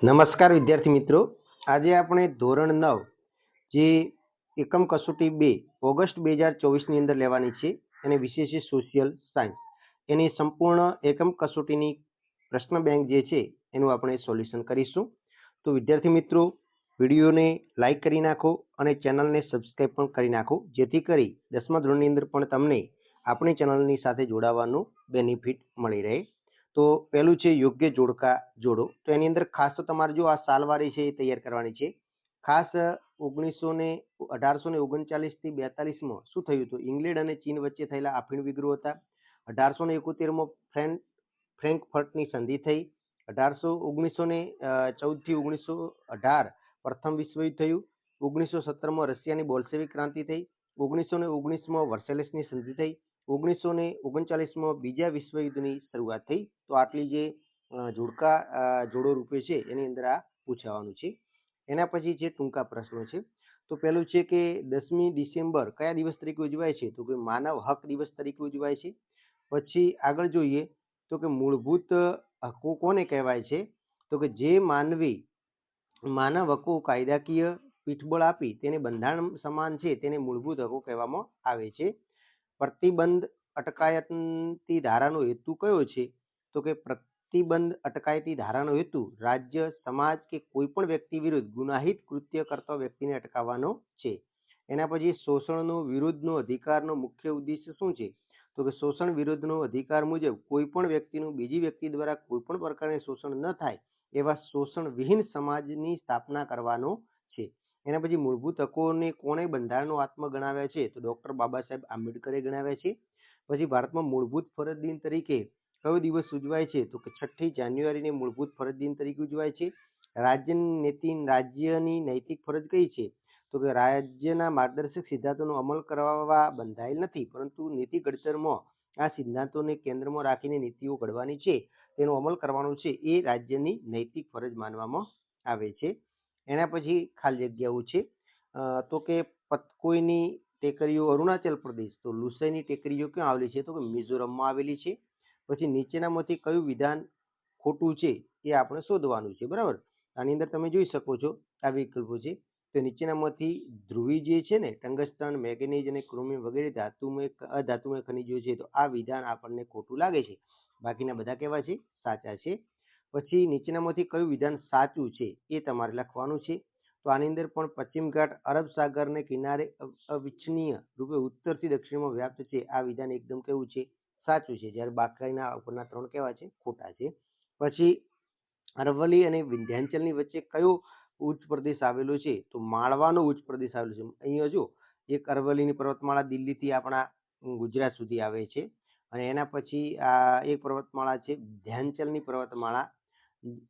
નમસ્કાર વિદ્યાર્થી મિત્રો, આજે આપણે ધોરણ 9 જે એકમ કસોટી 2 ઓગસ્ટ 2024ની અંદર લેવાની છે અને વિષય છે સોશિયલ સાયન્સ. એની સંપૂર્ણ એકમ કસોટીની પ્રશ્ન બેંક જે છે એનું આપણે સોલ્યુશન કરીશું. તો વિદ્યાર્થી મિત્રો, વિડીયોને લાઈક કરી નાખો અને ચેનલને સબસ્ક્રાઈબ પણ કરી નાખો, જેથી કરી 10મા ધોરણની અંદર પણ તમને આપણી ચેનલની સાથે જોડાવાનું બેનિફિટ મળી રહે. તો પહેલું છે યોગ્ય જોડકા જોડો. તો એની અંદર ખાસ તો તમારે જો આ સાલવારી છે એ તૈયાર કરવાની છે. ખાસ 1839 થી 42માં શું થયું હતું? ઇંગ્લેન્ડ અને ચીન વચ્ચે થયેલા આફીણ વિગ્રહ હતા. 1871માં ફ્રેન્કફર્ટની સંધિ થઈ. 1914 થી 1918 પ્રથમ વિશ્વયુદ્ધ થયું. 1917માં રશિયાની બોલ્શેવિક ક્રાંતિ થઈ. 1919માં વર્સેલ્સની સંધિ થઈ. 1939માં બીજા વિશ્વયુદ્ધની શરૂઆત થઈ. તો આટલી જે જોડકા જોડો રૂપે છે એની અંદર આ પૂછાવાનું છે. એના પછી જે ટૂંકા પ્રશ્નો છે. તો પહેલું છે કે 10મી ડિસેમ્બર કયા દિવસ તરીકે ઉજવાય છે? તો કે માનવ હક દિવસ તરીકે ઉજવાય છે. પછી આગળ જોઈએ તો કે મૂળભૂત હકો કોને કહેવાય છે? તો કે જે માનવ હકો કાયદાકીય પીઠબળ આપી તેને બંધારણ સમાન છે તેને મૂળભૂત હકો કહેવામાં આવે છે. પ્રતિબંધ અટકાયતી ધારાનો હેતુ કયો છે? તો કે પ્રતિબંધ અટકાયતી ધારાનો હેતુ રાજ્ય, સમાજ કે કોઈ પણ વ્યક્તિ વિરુદ્ધ ગુનાહિત કૃત્ય કરતા વ્યક્તિને અટકાવવાનો છે. એના પછી શોષણનો વિરુદ્ધનો અધિકારનો મુખ્ય ઉદ્દેશ્ય શું છે? તો કે શોષણ વિરુદ્ધનો અધિકાર મુજબ કોઈ પણ વ્યક્તિનું બીજી વ્યક્તિ દ્વારા કોઈ પણ પ્રકારનું શોષણ ન થાય એવા શોષણ વિહીન સમાજની સ્થાપના કરવાનો છે. એના પછી મૂળભૂત હકોને કોણે બંધારણનો આત્મા ગણાવ્યા છે? તો ડોક્ટર બાબા સાહેબ આંબેડકરે ગણાવ્યા છે. પછી ભારતમાં મૂળભૂત ફરજ દિન તરીકે કયો દિવસ ઉજવાય છે? તો કે 6મી જાન્યુઆરીને મૂળભૂત ફરજ દિન તરીકે ઉજવાય છે. રાજ્યની નૈતિક ફરજ કઈ છે? તો કે રાજ્યના માર્ગદર્શક સિદ્ધાંતોનો અમલ કરવા બંધાયેલ નથી, પરંતુ નીતિ ઘડતરમાં આ સિદ્ધાંતોને કેન્દ્રમાં રાખીને નીતિઓ ઘડવાની છે, તેનો અમલ કરવાનો છે, એ રાજ્યની નૈતિક ફરજ માનવામાં આવે છે. એના પછી ખાલી જગ્યાઓ છે. તો કે પતકોઈની ટેકરીઓ અરુણાચલ પ્રદેશ, તો લુસાઈની ટેકરીઓ ક્યાં આવેલી છે? તો કે મિઝોરમમાં આવેલી છે. પછી નીચેનામાંથી કયું વિધાન ખોટું છે એ આપણે શોધવાનું છે, બરાબર? આની અંદર તમે જોઈ શકો છો આ વિકલ્પો છે. તો નીચેનામાંથી ધ્રુવી જે છે ને ટંગસ્ટન, મેંગેનીઝ અને ક્રોમિયમ વગેરે અધાતુમય ખનિજો છે, તો આ વિધાન આપણને ખોટું લાગે છે. બાકીના બધા કેવા છે? સાચા છે. પછી નીચેનામાંથી કયું વિધાન સાચું છે એ તમારે લખવાનું છે. તો આની અંદર પણ પશ્ચિમ ઘાટ અરબ સાગરને કિનારે અવિચ્છનીય રૂપે ઉત્તરથી દક્ષિણમાં વ્યાપ્ત છે, આ વિધાન એકદમ કેવું છે? સાચું છે. જ્યારે બાકીના ઉપરના 3 કેવા છે? ખોટા છે. પછી અરવલ્લી અને વિંધ્યાચલની વચ્ચે કયો ઉચ્ચ પ્રદેશ આવેલો છે? તો માળવાનો ઉચ્ચ પ્રદેશ આવેલો છે. અહીંયા જો એક અરવલ્લીની પર્વતમાળા દિલ્હીથી આપણા ગુજરાત સુધી આવે છે, અને એના પછી આ એક પર્વતમાળા છે વિંધ્યાચલની પર્વતમાળા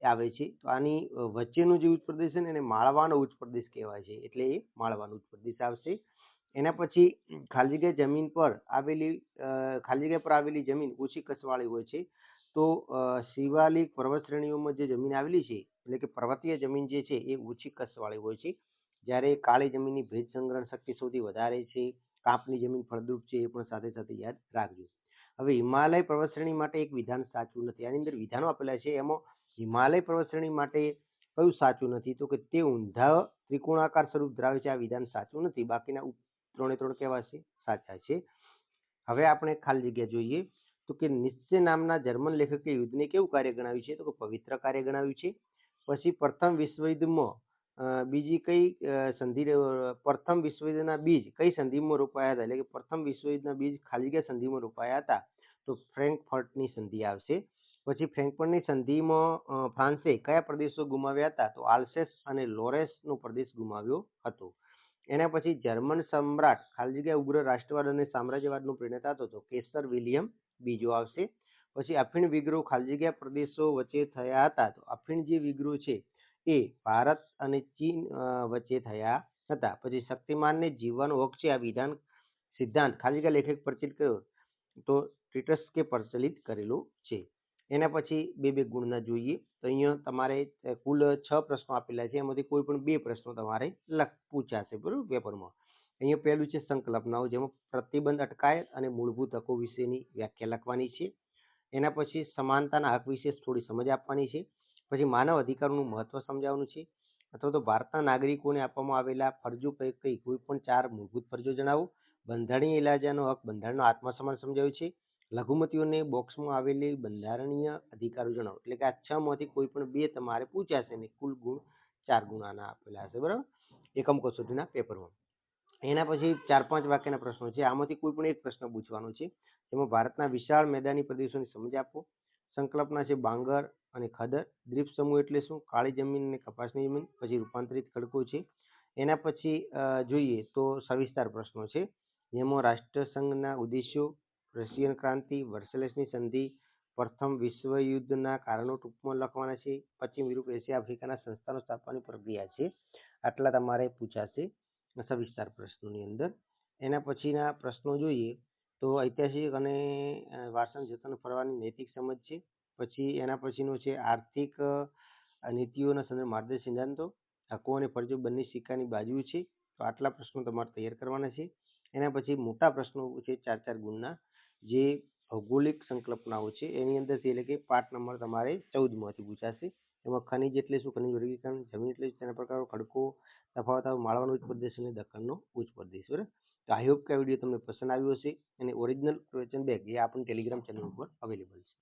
આવે છે. તો આની વચ્ચેનો જે ઉચ્ચ પ્રદેશ છે ને એને માળવાનો ઉચ્ચ પ્રદેશ કહેવાય છે, એટલે એ માળવાનો ઉચ્ચ પ્રદેશ આવશે. એના પછી ખાલી જગ્યા જમીન પર આવેલી જમીન ઓછી કસવાળી હોય છે. તો શિવાલિક પર્વત શ્રેણીઓમાં જે જમીન આવેલી છે એટલે કે પર્વતીય જમીન જે છે એ ઓછી કસવાળી હોય છે, જ્યારે કાળી જમીનની ભેજ સંગ્રહણ શક્તિ સૌથી વધારે છે. કાંપની જમીન ફળદ્રુપ છે, એ પણ સાથે સાથે યાદ રાખજો. હવે હિમાલય પર્વત શ્રેણી માટે એક વિધાન સાચું નથી. આની અંદર વિધાનો આપેલા છે, એમાં હિમાલય પર્વત શ્રેણી માટે કયું સાચું નથી? તો કે તે ઊંધા ત્રિકોણાકાર સ્વરૂપ ધરાવે છે, આ વિધાન સાચું નથી. બાકીના 3 કેવા છે? સાચા છે. હવે આપણે ખાલી જગ્યા જોઈએ તો કે નિત્સે નામના જર્મન લેખકે યુદ્ધને કેવું કાર્ય ગણાવ્યું છે? તો કે પવિત્ર કાર્ય ગણાવ્યું છે. પછી પ્રથમ વિશ્વયુદ્ધમાં પ્રથમ વિશ્વયુદ્ધના બીજ કઈ સંધિમાં રોપાયા હતા? એટલે કે પ્રથમ વિશ્વયુદ્ધના બીજ ખાલી જગ્યા સંધિમાં રોપાયા હતા, તો ફ્રેન્કફર્ટની સંધિ આવશે. પછી ફ્રેન્કફર્ટની સંધિમાં ફ્રાન્સે કયા પ્રદેશો ગુમાવ્યા હતા? તો આલ્સેસ અને લોરેસનો પ્રદેશ ગુમાવ્યો હતો. એના પછી જર્મન સમ્રાટ ખાલી જગ્યા ઉગ્ર રાષ્ટ્રવાદ અને સામ્રાજ્યવાદનો પ્રેરણા હતો, તો કેસર વિલિયમ બીજો આવશે. પછી અફીણ વિગ્રહ ખાલી જગ્યા પ્રદેશો વચ્ચે થયા હતા, તો અફીણ જે વિગ્રહ છે એ ભારત અને ચીન વચ્ચે થયા હતા. પછી શક્તિમાનને જીવવાનો હક છે, આ વિધાન સિદ્ધાંત ખાલી જગ્યા લેખક પ્રચલિત કર્યો? તો ટીટસ્કે પ્રચલિત કરેલો છે. એના પછી બે ગુણના જોઈએ. તો અહીંયા તમારે કુલ 6 પ્રશ્નો આપેલા છે, એમાંથી કોઈ પણ 2 પ્રશ્નો તમારે પૂછાશે, બરોબર, પેપરમાં. અહીંયા પહેલું છે સંકલ્પનાઓ, જેમાં પ્રતિબંધ અટકાયત અને મૂળભૂત હકો વિશેની વ્યાખ્યા લખવાની છે. એના પછી સમાનતાના હક વિશે થોડી સમજ આપવાની છે. પછી માનવ અધિકારોનું મહત્વ સમજાવવાનું છે, અથવા તો ભારતના નાગરિકોને આપવામાં આવેલા ફરજો પૈકી કોઈ પણ 4 મૂળભૂત ફરજો જણાવો. બંધારણીય ઇલાજાનો હક, બંધારણનો આત્મસન્માન સમજાવ્યું છે. લઘુમતીઓને બોક્સમાં આવેલી બંધારણીય અધિકારો જણાવો. એટલે કે આ 6 માંથી કોઈ પણ 2 તમારે પૂછાશે ને કુલ ગુણ 4 ગુણ આના આપેલા હશે, બરાબર, એકમ કસોટીના પેપરમાં. એના પછી 4-5 વાક્યના પ્રશ્નો છે. આમાંથી કોઈ પણ એક પ્રશ્ન પૂછવાનો છે. જેમાં ભારતના વિશાળ મેદાની પ્રદેશોની સમજ આપો. સંકલ્પના છે બાંગર અને ખદર. દ્વીપ સમૂહ એટલે શું? કાળી જમીન અને કપાસની જમીન. પછી રૂપાંતરિત ખડકો છે. એના પછી જોઈએ તો સવિસ્તાર પ્રશ્નો છે, જેમાં રાષ્ટ્રસંઘના ઉદ્દેશ્યો, રશિયન ક્રાંતિ, વર્સેલ્સની સંધિ, પ્રથમ વિશ્વયુદ્ધના કારણો ટૂંકમાં લખવાના છે. પશ્ચિમ યુરોપ, એશિયા, આફ્રિકાના સંસ્થાનો સ્થાપવાની પ્રક્રિયા છે. આટલા તમારે પૂછાશે સવિસ્તાર પ્રશ્નોની અંદર. એના પછીના પ્રશ્નો જોઈએ તો ઐતિહાસિક અને વારસાના જતન ફરવાની નૈતિક સમજ છે. પછી એના પછીનો છે આર્થિક નીતિઓના સંદર્ભ માર્ગદર્શક સિદ્ધાંતો, હકો અને ફરજો બંને સિક્કાની બાજુ છે. તો આટલા પ્રશ્નો તમારે તૈયાર કરવાના છે. એના પછી મોટા પ્રશ્નો છે 4-4 ગુણના, જે ભૌગોલિક સંકલ્પનાઓ છે એની અંદરથી, એટલે કે પાઠ નંબર તમારે 14 માંથી પૂછાશે. એમાં ખનિજ એટલે શું, ખનિજ વર્ગીકરણ, જમીન એટલે શું, તેના પ્રકારો, ખડકો, તફાવત, માળવાનો ઉચ્ચ પ્રદેશ અને દખણનો ઉચ્ચ પ્રદેશ, બરાબર. તો આઈ હોપ કે આ વિડીયો તમને પસંદ આવ્યો હશે, અને ઓરિજિનલ ક્વેશ્ચન બેગ એ આપણને ટેલિગ્રામ ચેનલ ઉપર અવેલેબલ છે.